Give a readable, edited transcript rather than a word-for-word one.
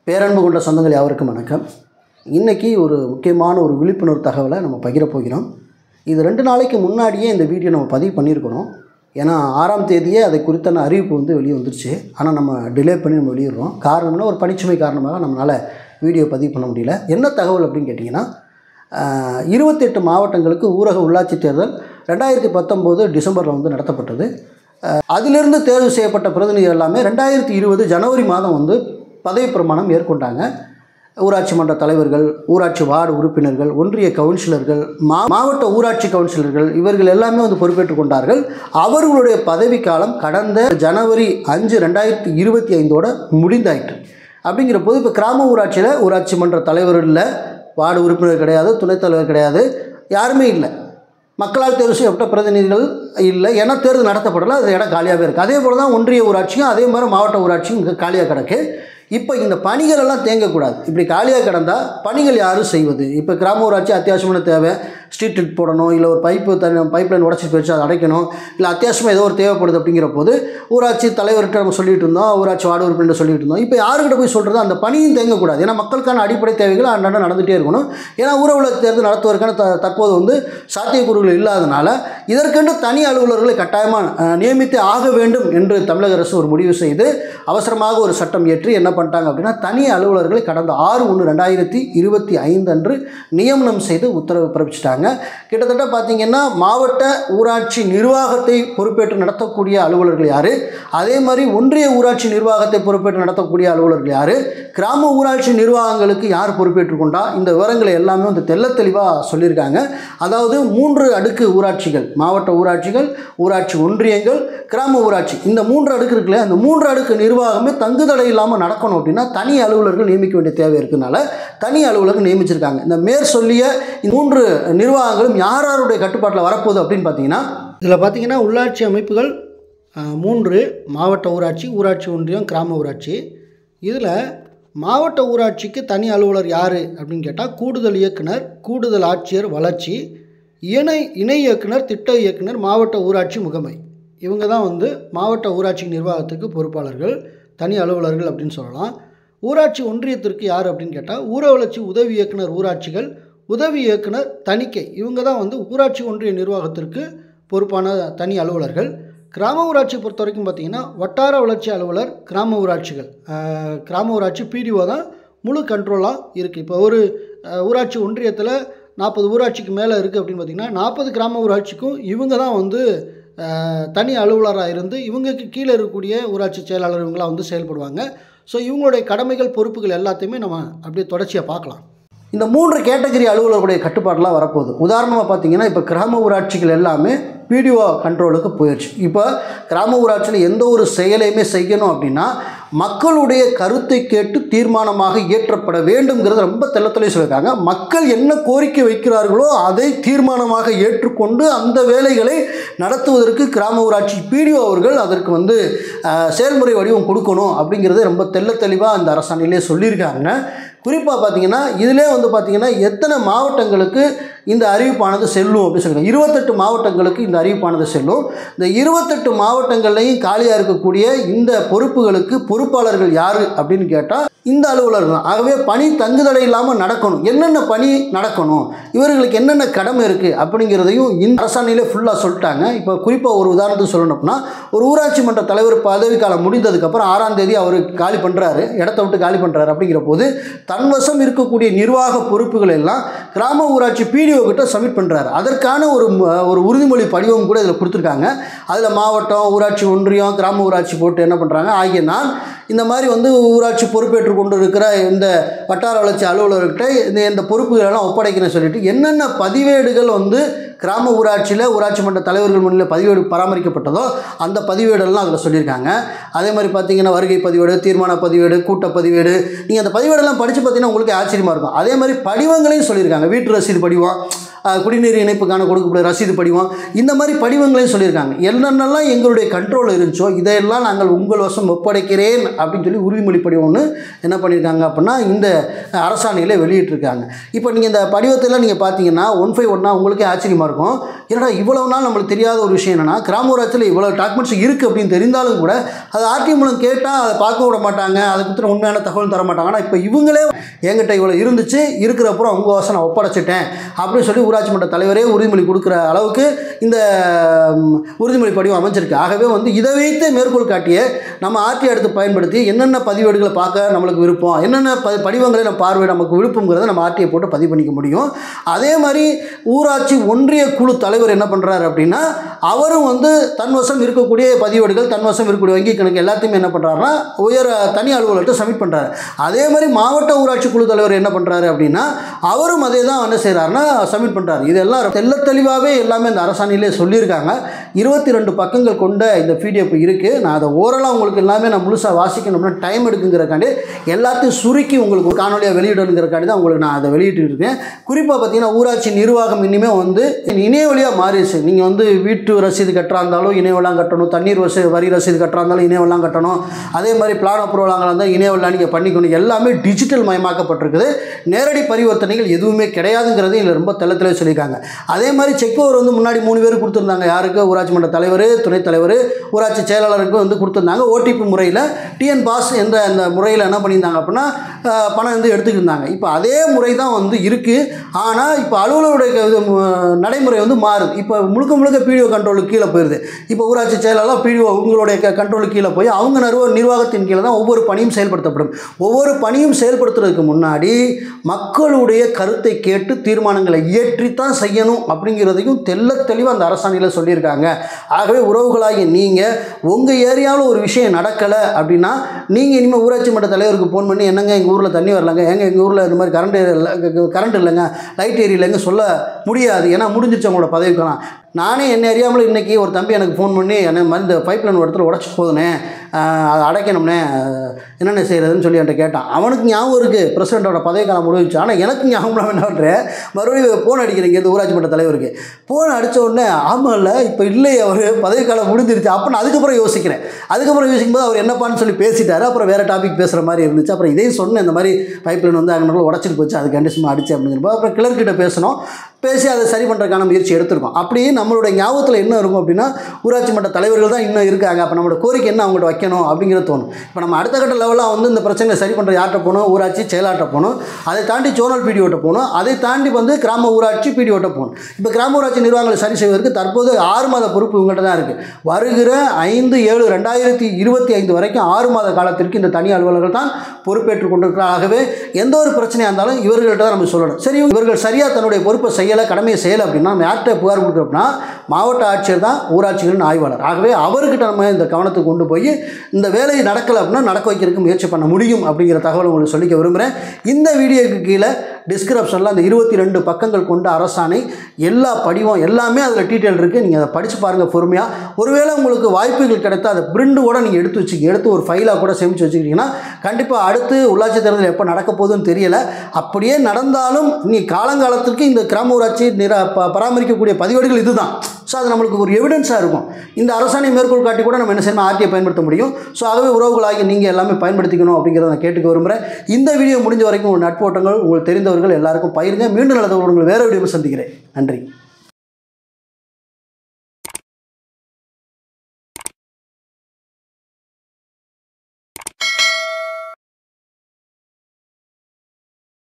பேரன்பு கொண்ட சொந்தங்கள் யாவருக்கும் வணக்கம். இன்றைக்கி ஒரு முக்கியமான ஒரு விழிப்புணர்வு தகவலை நம்ம பகிர போகிறோம். இது 2 நாளைக்கு முன்னாடியே இந்த வீடியோ நம்ம பதிவு பண்ணியிருக்கணும். ஏன்னா 6ஆம் தேதியே அதை குறித்தான அறிவிப்பு வெளியே வந்துருச்சு. ஆனால் நம்ம டிலே பண்ணி நம்ம வெளியிடுறோம். காரணம்னா ஒரு பணிச்சுமை காரணமாக நம்மளால் வீடியோ பதிவு பண்ண முடியல. என்ன தகவல் அப்படின்னு கேட்டிங்கன்னா, 28 மாவட்டங்களுக்கு ஊரக உள்ளாட்சி தேர்தல் 2019 டிசம்பரில் நடத்தப்பட்டது. அதிலிருந்து தேர்வு செய்யப்பட்ட பிரதிநிதிகள் எல்லாமே 2020 ஜனவரி மாதம் பதவி பிரமாணம் மேற்கொண்டாங்க. ஊராட்சி மன்ற தலைவர்கள், ஊராட்சி வார்டு உறுப்பினர்கள், ஒன்றிய கவுன்சிலர்கள், மாவட்ட ஊராட்சி கவுன்சிலர்கள் இவர்கள் எல்லாமே பொறுப்பேற்றுக் கொண்டார்கள். அவர்களுடைய பதவிக்காலம் கடந்த ஜனவரி 5, 2025 முடிந்தாயிற்று. அப்படிங்கிற போது இப்போ கிராம ஊராட்சியில் ஊராட்சி மன்ற தலைவர் இல்லை, வார்டு உறுப்பினர் கிடையாது, துணைத் தலைவர் கிடையாது, யாருமே இல்லை. மக்களால் தேர்வு செய்யப்பட்ட பிரதிநிதிகள் இல்லை. ஏன்னா தேர்தல் நடத்தப்படலை, அது இடம் காலியாகவே இருக்குது. அதே போல் தான் ஒன்றிய ஊராட்சியும் அதே மாதிரி மாவட்ட ஊராட்சியும் இங்கே காலியாக கிடக்கு. இப்போ இந்த பணிகள் எல்லாம் தேங்கக்கூடாது. இப்படி காலியாக கிடந்தால் பணிகள் யாரும் செய்வது? இப்போ கிராம ஊராட்சி அத்தியாவசியமான தேவை, ஸ்ட்ரீட் லைட் போடணும், இல்லை ஒரு பைப் லைன் உடச்சி போயிடுச்சு அதை அடைக்கணும், இல்லை அத்தியாவசியமாக ஏதோ ஒரு தேவைப்படுது. அப்படிங்கிற போது ஊராட்சி தலைவர்கிட்ட நம்ம சொல்லிகிட்டு இருந்தோம், ஊராட்சி வார்டு உறுப்பினர் சொல்லிட்டு இருந்தோம். இப்போ யாருக்கிட்ட போய் சொல்கிறது? அந்த பணியும் தேங்கக்கூடாது. ஏன்னா மக்களுக்கான அடிப்படை தேவைகள் அன்றாடம் நடந்துகிட்டே இருக்கணும். ஏன்னா ஊரக தேர்தல் நடத்துவதற்கான தற்போது சாத்தியக்கூறுகள் இல்லாதனால இதற்கென்று தனி அலுவலர்களை கட்டாயமாக நியமித்து ஆக வேண்டும் என்று தமிழக அரசு ஒரு முடிவு செய்து அவசரமாக ஒரு சட்டம் ஏற்றி என்ன பண்ணிட்டாங்க அப்படின்னா, தனி அலுவலர்களை கடந்த 6/1/2025 அன்று நியமனம் செய்து உத்தரவு பிறப்பிச்சிட்டாங்க. கிட்டத்தட்ட பார்த்தீங்கன்னா மாவட்ட ஊராட்சி நிர்வாகத்தை பொறுப்பேற்று நடத்தக்கூடிய அலுவலர்கள் யார், அதே மாதிரி ஒன்றிய ஊராட்சி நிர்வாகத்தை பொறுப்பேற்று நடத்தக்கூடிய அலுவலர்கள் யார், கிராம ஊராட்சி நிர்வாகங்களுக்கு யார் பொறுப்பேற்றுக் கொண்டா, இந்த விவரங்களை எல்லாமே தெள்ள தெளிவாக சொல்லியிருக்காங்க. அதாவது 3 அடுக்கு ஊராட்சிகள், மாவட்ட ஊராட்சிகள், ஊராட்சி ஒன்றியங்கள், கிராம ஊராட்சி, இந்த 3 அடுக்கு இருக்குல்ல, அந்த 3 அடுக்கு நிர்வாகமே தங்குதடை இல்லாமல் நடக்கணும் அப்படின்னா தனி அலுவலர்கள் நியமிக்க வேண்டிய தேவை இருக்கிறதுனால தனி அலுவலர்கள் நியமிச்சிருக்காங்க. இந்த மேற் சொல்லிய 3 நிர்வாகங்களும் யாருடைய கட்டுப்பாட்டில் வரப்போகுது அப்படின்னு பார்த்தீங்கன்னா, இதில் பார்த்தீங்கன்னா உள்ளாட்சி அமைப்புகள் 3, மாவட்ட ஊராட்சி, ஊராட்சி ஒன்றியம், கிராம ஊராட்சி. இதில் மாவட்ட ஊராட்சிக்கு தனி அலுவலர் யார் அப்படின்னு கேட்டால், கூடுதல் இயக்குனர், கூடுதல் ஆட்சியர் வளர்ச்சி, இணை இயக்குனர், திட்ட இயக்குனர், மாவட்ட ஊராட்சி முகமை. இவங்க தான் மாவட்ட ஊராட்சி நிர்வாகத்துக்கு பொறுப்பாளர்கள், தனி அலுவலர்கள் அப்படின்னு சொல்லலாம். ஊராட்சி ஒன்றியத்திற்கு யார் அப்படின்னு கேட்டால், ஊர வளர்ச்சி உதவி இயக்குனர் ஊராட்சிகள், உதவி இயக்குனர் தணிக்கை, இவங்க தான் ஊராட்சி ஒன்றிய நிர்வாகத்திற்கு பொறுப்பான தனி அலுவலர்கள். கிராம ஊராட்சி பொறுத்த வரைக்கும் பார்த்திங்கன்னா, வட்டார வளர்ச்சி அலுவலர், கிராம ஊராட்சிகள், கிராம ஊராட்சி பிடிஓ தான் முழு கண்ட்ரோலாக இருக்குது. இப்போ ஒரு ஊராட்சி ஒன்றியத்தில் 40 ஊராட்சிக்கு மேலே இருக்குது அப்படின்னு பார்த்திங்கன்னா, 40 கிராம ஊராட்சிக்கும் இவங்க தான் தனி அலுவலராக இருந்து இவங்களுக்கு கீழே இருக்கக்கூடிய ஊராட்சி செயலாளர் இவங்களாம் செயல்படுவாங்க. ஸோ இவங்களுடைய கடமைகள், பொறுப்புகள் எல்லாத்தையுமே நம்ம அப்படியே தொடர்ச்சியாக பார்க்கலாம். இந்த 3 கேட்டகரி அலுவலர்களுடைய கட்டுப்பாடெலாம் வரப்போகுது. உதாரணமாக பார்த்தீங்கன்னா, இப்போ கிராம ஊராட்சிகள் எல்லாமே பிடிஓ கண்ட்ரோலுக்கு போயிடுச்சு. இப்போ கிராம ஊராட்சியில் எந்த ஒரு செயலையுமே செய்யணும் அப்படின்னா மக்களுடைய கருத்தை கேட்டு தீர்மானமாக இயற்றப்பட வேண்டும்ங்கிறத ரொம்ப தெளிவாக சொல்லியிருக்காங்க. மக்கள் என்ன கோரிக்கை வைக்கிறார்களோ அதை தீர்மானமாக ஏற்றுக்கொண்டு அந்த வேலைகளை நடத்துவதற்கு கிராம ஊராட்சி பிடிஓ அவர்கள் அதற்கு செயல்முறை வடிவம் கொடுக்கணும் அப்படிங்கிறத ரொம்ப தெளிவாக அந்த அரசாணையிலே சொல்லியிருக்காங்க. குறிப்பாக பார்த்தீங்கன்னா, இதிலே பார்த்தீங்கன்னா எத்தனை மாவட்டங்களுக்கு இந்த அறிவிப்பானது செல்லும் அப்படின்னு சொல்லுங்கள். 28 மாவட்டங்களுக்கு இந்த அறிவிப்பானது செல்லும். இந்த 28 மாவட்டங்கள்லையும் காலியாக இருக்கக்கூடிய இந்த பொறுப்புகளுக்கு பொறுப்பாளர்கள் யார் அப்படின்னு கேட்டால் இந்த அலுவலர் தான். ஆகவே பணி தங்குதடை இல்லாமல் நடக்கணும். என்னென்ன பணி நடக்கணும், இவர்களுக்கு என்னென்ன கடமை இருக்குது அப்படிங்கிறதையும் இந்த அரசாணையிலே ஃபுல்லாக சொல்லிட்டாங்க. இப்போ குறிப்பாக ஒரு உதாரணத்துக்கு சொல்லணும் அப்படின்னா, ஒரு ஊராட்சி மன்ற தலைவர் பதவிக்காலம் முடிந்ததுக்கப்புறம் 6ஆம் தேதி அவர் காலி பண்ணுறாரு, இடத்த விட்டு காலி பண்ணுறாரு. அப்படிங்கிற போது தன்வசம் இருக்கக்கூடிய நிர்வாக பொறுப்புகள் எல்லாம் கிராம ஊராட்சி பிடிஓ கிட்ட சப்மிட் பண்ணுறாரு. அதற்கான ஒரு உறுதிமொழி படிவம் கூட இதில் கொடுத்துருக்காங்க. அதில் மாவட்டம், ஊராட்சி ஒன்றியம், கிராம ஊராட்சி போட்டு என்ன பண்ணுறாங்க, ஆகிய நான் இந்த மாதிரி ஊராட்சி பொறுப்பேற்று கொண்டு இருக்கிற இந்த வட்டார வளர்ச்சி அலுவலர்கிட்ட இந்த பொறுப்புகளெல்லாம் ஒப்படைக்கிறேன்னு சொல்லிட்டு என்னென்ன பதிவேடுகள் கிராம ஊராட்சியில் ஊராட்சி மன்ற தலைவர்கள் முன்னிலையில் பதிவேடு பராமரிக்கப்பட்டதோ அந்த பதிவேடெல்லாம் அதில் சொல்லியிருக்காங்க. அதே மாதிரி பார்த்தீங்கன்னா வருகை பதிவேடு, தீர்மான பதிவேடு, கூட்ட பதிவேடு, நீங்கள் அந்த பதிவேடெல்லாம் படித்து பார்த்தீங்கன்னா உங்களுக்கு ஆச்சரியமாக இருக்கும். அதே மாதிரி படிவங்களையும் சொல்லியிருக்காங்க. வீட்டு ரசீது படிவம், குடிநீர் இணைப்புக்கான கொடுக்கக்கூடிய ரசீது படிவம், இந்த மாதிரி படிவங்களையும் சொல்லியிருக்காங்க. என்னென்னலாம் எங்களுடைய கண்ட்ரோல் இருந்துச்சோ இதையெல்லாம் நாங்கள் உங்கள் வசம் ஒப்படைக்கிறேன் அப்படின்னு சொல்லி உறுதிமொழி படிவம்னு என்ன பண்ணியிருக்காங்க அப்படின்னா இந்த அரசாணையில் வெளியிட்டிருக்காங்க. இப்போ நீங்கள் இந்த படிவத்தையெல்லாம் நீங்கள் பார்த்தீங்கன்னா 1/1 உங்களுக்கே ஆச்சரியமாக இருக்கும். ஏன்னா இவ்வளவு நாள் நம்மளுக்கு தெரியாத ஒரு விஷயம் என்னென்னா, கிராம ஊராட்சியில் இவ்வளோ டாக்குமெண்ட்ஸ் இருக்குது அப்படின்னு தெரிந்தாலும் கூட அது ஆர்டிஓ மூலம் கேட்டால் அதை பார்க்க விட மாட்டாங்க, அதை பற்றி உண்மையான தகவல் தர மாட்டாங்க. ஆனால் இப்போ இவங்களே என்கிட்ட இவ்வளோ இருந்துச்சு, இருக்கிறப்பறம் அவங்க வாசம் நான் ஒப்படைச்சிட்டேன் அப்படின்னு சொல்லி ஊராட்சி மன்ற தலைவரே உறுதிமொழி கொடுக்குற அளவுக்கு இந்த உறுதிமொழி படிவம் அமைஞ்சிருக்கு. ஆகவே இதை வைத்து மேற்கோள் காட்டிய நம்ம ஆர்டிஓ எடுத்து பயன்படுத்தி என்னென்ன பதிவேடுகளை பார்க்க நம்மளுக்கு விருப்பம், என்னென்ன படிவங்களை நம்ம பார்வையிட நமக்கு விருப்பங்கிறத நம்ம ஆர்டிஓ போட்டு பதிவு பண்ணிக்க முடியும். அதே மாதிரி ஊராட்சி ஒன்றிய குழு தலைவர் என்ன பண்ணுறாரு அப்படின்னா, அவரும் தன்வசம் இருக்கக்கூடிய பதிவேடுகள், தன்வசம் இருக்கக்கூடிய வங்கி கணக்கு எல்லாத்தையுமே என்ன பண்ணுறாருன்னா உயர் தனி அலுவலகத்தை சப்மிட் பண்ணுறாரு. அதே மாதிரி மாவட்ட ஊராட்சி குழு தலைவர் என்ன பண்ணுறாரு அப்படின்னா, அவரும் அதே தான் என்ன செய்கிறாருன்னா சப்மிட் பண்ணுறாரு. இதெல்லாம் தெளிவாகவே எல்லாமே இந்த அரசாணையிலே சொல்லியிருக்காங்க. 22 பக்கங்கள் கொண்ட இந்த பிடிஎஃப் இருக்குது. நான் அதை ஓரளவு உங்களுக்கு எல்லாமே நான் முழுசாக வாசிக்கணும்னா டைம் எடுக்குங்கிறக்காண்டி எல்லாத்தையும் சுருக்கி உங்களுக்கு ஒரு காணொலியாக வெளியிடணுங்கிறக்காண்டி தான் உங்களுக்கு நான் அதை வெளியிட்டு இருக்கேன். குறிப்பாக பார்த்தீங்கன்னா ஊராட்சி நிர்வாகம் இனிமேல் இணைய வழியாக மாறிடுச்சு. நீங்கள் வீட்டு ரசீது கட்டுறா இருந்தாலும் இணையவெல்லாம் கட்டணும், தண்ணீர் வரி ரசீது கட்டுறா இருந்தாலும் இணையவெல்லாம் கட்டணும், அதே மாதிரி பிளான் அப்ரூவலாக இருந்தால் இணையவெல்லாம் நீங்கள் பண்ணிக்கணும். எல்லாமே டிஜிட்டல் மயமாக்கப்பட்டிருக்குது. நேரடி பரிவர்த்தனைகள் எதுவுமே கிடையாதுங்கிறது இதில் ரொம்ப தெளிவாக சொல்லியிருக்காங்க. அதே மாதிரி செக் ஓவர் முன்னாடி 3 பேர் கொடுத்துருந்தாங்க. யாருக்கு? ஊராட்சி மன்ற தலைவர், துணைத் தலைவர், ஊராட்சி செயலாளருக்கு கொடுத்துருந்தாங்க. ஓடிபி முறையில் டிஎன் பாஸ் என்ற அந்த முறையில் என்ன பண்ணியிருந்தாங்க அப்படின்னா பணம் எடுத்துக்கிட்டு இருந்தாங்க. இப்போ அதே முறை தான் இருக்குது. ஆனால் இப்போ அலுவலருடைய நடைமுறை மாறுது. இப்போ முழுக்க பிடிஓ கண்ட்ரோலுக்கு கீழே போயிடுது. இப்போ ஊராட்சி செயலாளர் பிடிஓ உங்களுடைய கண்ட்ரோலுக்கு கீழே போய் அவங்க நிர்வாகத்தின் கீழே தான் ஒவ்வொரு பணியும் செயல்படுத்தப்படும். ஒவ்வொரு பணியும் செயல்படுத்துறதுக்கு முன்னாடி மக்களுடைய கருத்தை கேட்டு தீர்மானங்களை இயற்றித்தான் செய்யணும் அப்படிங்கிறதையும் தெளிவாக அந்த அரசாணையில் சொல்லியிருக்காங்க. ஆகவே உறவுகளாகி நீங்கள் உங்கள் ஏரியாவில் ஒரு விஷயம் நடக்கலை அப்படின்னா நீங்கள் இனிமேல் ஊராட்சி மன்ற தலைவருக்கு ஃபோன் பண்ணி என்னங்க எங்கள் ஊரில் தண்ணி வரலங்க, எங்கள் ஊரில் இந்த மாதிரி கரண்ட் இல்லைங்க, லைட் எரியலைங்க சொல்ல முடியாது. ஏன்னா முடிஞ்சிச்சு அவங்களோட பதவிக்கலாம். நானே என்ன அறியாமல் இன்றைக்கி ஒரு தம்பி எனக்கு ஃபோன் பண்ணி என்ன இந்த பைப் லைன் ஒரு இடத்துல உடச்சி போதுனே, அதை அடைக்கணும்னே, என்னென்ன செய்கிறதுன்னு சொல்லி என்கிட்ட கேட்டான். அவனுக்கு ஞாபகம் இருக்குது பிரசிடெண்ட்டோட பதவிக்காலம் முடிஞ்சிச்சு. ஆனால் எனக்கு ஞாபகம் என்ன பண்ணுறேன், மறுபடியும் ஃபோன் அடிக்கிறீங்க இந்த ஊராட்சி மன்ற தலைவருக்கு. ஃபோன் அடித்த உடனே ஆமாம் இல்லை இப்போ இல்லையே அவர் பதவிக்காலம் முடிஞ்சிருச்சு அப்படின்னு அதுக்கப்புறம் யோசிக்கிறேன். அதுக்கப்புறம் யோசிக்கும்போது அவர் என்னப்பான்னு சொல்லி பேசிட்டார். அப்புறம் வேறு டாபிக் பேசுகிற மாதிரி இருந்துச்சு. அப்புறம் இதையும் சொன்னேன், இந்த மாதிரி பைப் லைன் அங்கே உடச்சிட்டு போச்சு, அது கண்டிஷமாக அடிச்சு அப்படிங்கிறப்போ அப்புறம் கிளர்கிட்ட பேசணும், பேசி அதை சரி பண்ணுறதுக்கான முயற்சி எடுத்திருக்கோம். அப்படியே நம்மளுடைய ஞாபகத்தில் என்ன இருக்கும் அப்படின்னா ஊராட்சி மன்ற தலைவர்கள் தான் இன்னும் இருக்காங்க, அப்போ நம்மளோட கோரிக்கை என்ன அவங்கள்ட்ட வைக்கணும் அப்படிங்கிறது தோணும். இப்போ நம்ம அடுத்த கட்ட லெவலாக இந்த பிரச்சனையை சரி பண்ணுற யார்கிட்ட போகணும், ஊராட்சி செயலாட்ட போகணும், அதை தாண்டி சோனல் பிடிஓட்ட போகணும், அதை தாண்டி கிராம ஊராட்சி பிடிஓட்ட போகணும். இப்போ கிராம ஊராட்சி நிர்வாகங்களை சரி செய்வதற்கு தற்போது 6 மாத பொறுப்பு இவங்கள்ட்ட தான் இருக்குது. வருகிற 5/7/2025 வரைக்கும் 6 மாத காலத்திற்கு இந்த தனி அலுவலர்கள் தான் பொறுப்பேற்றுக் கொண்டிருக்கிறார். ஆகவே எந்த ஒரு பிரச்சனையாக இருந்தாலும் இவர்கள்ட்ட தான் நம்ம சொல்லணும். சரி, இவர்கள் சரியாக தன்னுடைய பொறுப்பை கடமையை செய்யலை அப்படின்னா நம்ம யார்கிட்ட புகார் கொடுக்குறோம்னா மாவட்ட ஆட்சியர் தான் ஊராட்சிகளின் ஆய்வாளர். ஆகவே அவர்கிட்ட நம்ம இந்த கவனத்துக்கு கொண்டு போய் இந்த வேலை நடக்கலை அப்படின்னா நடக்க வைக்கிறதுக்கு முயற்சி பண்ண முடியும் அப்படிங்கிற தகவலை உங்களுக்கு சொல்லிக்க விரும்புகிறேன். இந்த வீடியோக்கு கீழே டிஸ்கிரிப்ஷனில் அந்த 22 பக்கங்கள் கொண்ட அரசாணை எல்லா படிவம் எல்லாமே அதில் டீட்டெயில் இருக்குது. நீங்கள் அதை படித்து பாருங்கள் பொறுமையாக. ஒருவேளை உங்களுக்கு வாய்ப்புகள் கிடைத்தால் அதை பிரிண்ட் கூட நீங்கள் எடுத்து ஒரு ஃபைலாக கூட சேமித்து வச்சுக்கிட்டிங்கன்னா கண்டிப்பாக அடுத்து உள்ளாட்சி தேர்தல் எப்போ நடக்க போகுதுன்னு தெரியலை. அப்படியே நடந்தாலும் நீ காலங்காலத்திற்கு இந்த கிராம ஊராட்சி பராமரிக்கக்கூடிய பதிவேடுகள் இதுதான். ஸோ அது நம்மளுக்கு ஒரு எவிடன்ஸாக இருக்கும். இந்த அரசாணை மேற்கோள் காட்டி கூட நம்ம என்ன செய்யணும், ஆர்டிஐ பயன்படுத்த முடியும். ஸோ ஆகவே உறவுகளாகி நீங்கள் எல்லாமே பயன்படுத்திக்கணும் அப்படிங்கிறத நான் கேட்டுக்க விரும்புகிறேன். இந்த வீடியோ முடிஞ்ச வரைக்கும் உங்கள் நட்போட்டங்கள் உங்களுக்கு தெரிந்தவர்கள் எல்லாருக்கும் பகிருங்க. மீண்டும் நல்ல உங்களை வேறு வீடியோ சந்திக்கிறேன். நன்றி.